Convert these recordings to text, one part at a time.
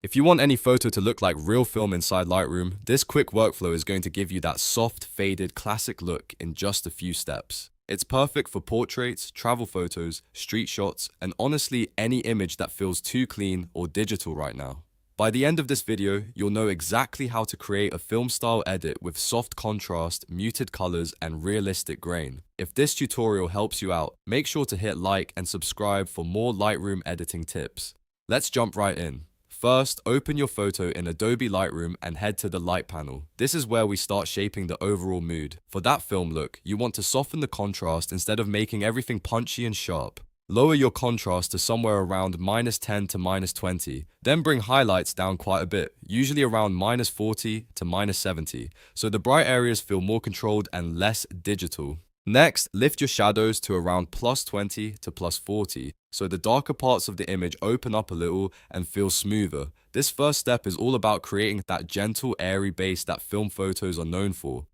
If you want any photo to look like real film inside Lightroom, this quick workflow is going to give you that soft, faded, classic look in just a few steps. It's perfect for portraits, travel photos, street shots, and honestly any image that feels too clean or digital right now. By the end of this video, you'll know exactly how to create a film-style edit with soft contrast, muted colors, and realistic grain. If this tutorial helps you out, make sure to hit like and subscribe for more Lightroom editing tips. Let's jump right in. First, open your photo in Adobe Lightroom and head to the Light panel. This is where we start shaping the overall mood. For that film look, you want to soften the contrast instead of making everything punchy and sharp. Lower your contrast to somewhere around -10 to -20, then bring highlights down quite a bit, usually around -40 to -70, so the bright areas feel more controlled and less digital. Next, lift your shadows to around +20 to +40, so the darker parts of the image open up a little and feel smoother. This first step is all about creating that gentle, airy base that film photos are known for.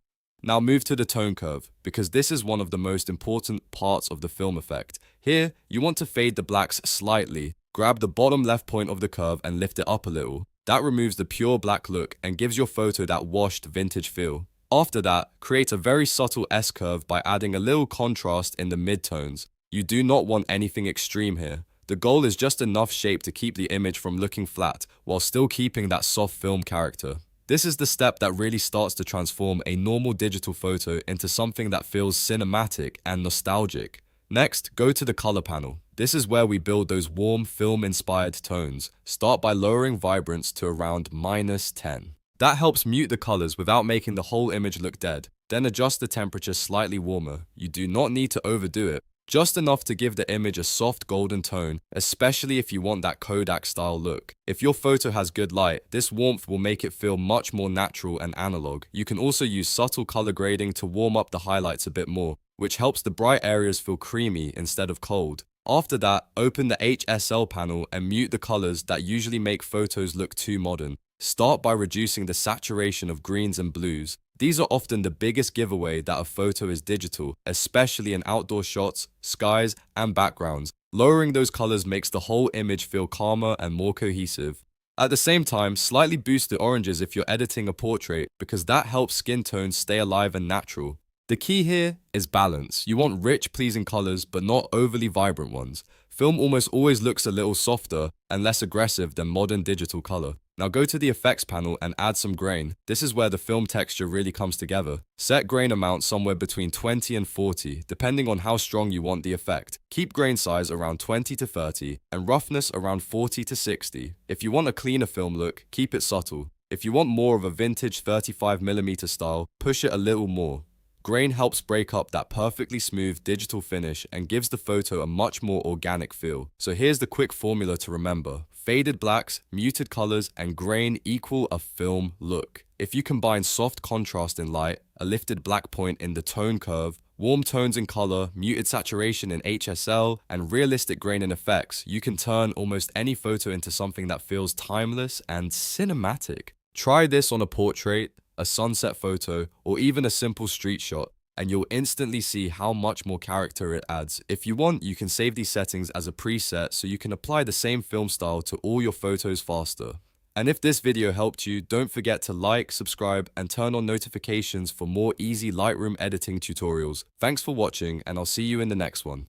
Now move to the tone curve, because this is one of the most important parts of the film effect. Here, you want to fade the blacks slightly. Grab the bottom left point of the curve and lift it up a little. That removes the pure black look and gives your photo that washed vintage feel. After that, create a very subtle S-curve by adding a little contrast in the mid-tones. You do not want anything extreme here. The goal is just enough shape to keep the image from looking flat, while still keeping that soft film character. This is the step that really starts to transform a normal digital photo into something that feels cinematic and nostalgic. Next, go to the color panel. This is where we build those warm, film-inspired tones. Start by lowering vibrance to around -10. That helps mute the colors without making the whole image look dead. Then adjust the temperature slightly warmer. You do not need to overdo it, just enough to give the image a soft golden tone, especially if you want that Kodak style look. If your photo has good light, this warmth will make it feel much more natural and analog. You can also use subtle color grading to warm up the highlights a bit more, which helps the bright areas feel creamy instead of cold. After that, open the HSL panel and mute the colors that usually make photos look too modern. Start by reducing the saturation of greens and blues. These are often the biggest giveaway that a photo is digital, especially in outdoor shots, skies, and backgrounds. Lowering those colors makes the whole image feel calmer and more cohesive. At the same time, slightly boost the oranges if you're editing a portrait, because that helps skin tones stay alive and natural. The key here is balance. You want rich, pleasing colors, but not overly vibrant ones. Film almost always looks a little softer and less aggressive than modern digital color. Now go to the effects panel and add some grain. This is where the film texture really comes together. Set grain amount somewhere between 20 and 40, depending on how strong you want the effect. Keep grain size around 20 to 30 and roughness around 40 to 60. If you want a cleaner film look, keep it subtle. If you want more of a vintage 35mm style, push it a little more. Grain helps break up that perfectly smooth digital finish and gives the photo a much more organic feel. So here's the quick formula to remember. Faded blacks, muted colors, and grain equal a film look. If you combine soft contrast in light, a lifted black point in the tone curve, warm tones in color, muted saturation in HSL, and realistic grain in effects, you can turn almost any photo into something that feels timeless and cinematic. Try this on a portrait, a sunset photo, or even a simple street shot, and you'll instantly see how much more character it adds. If you want, you can save these settings as a preset so you can apply the same film style to all your photos faster. And if this video helped you, don't forget to like, subscribe, and turn on notifications for more easy Lightroom editing tutorials. Thanks for watching, and I'll see you in the next one.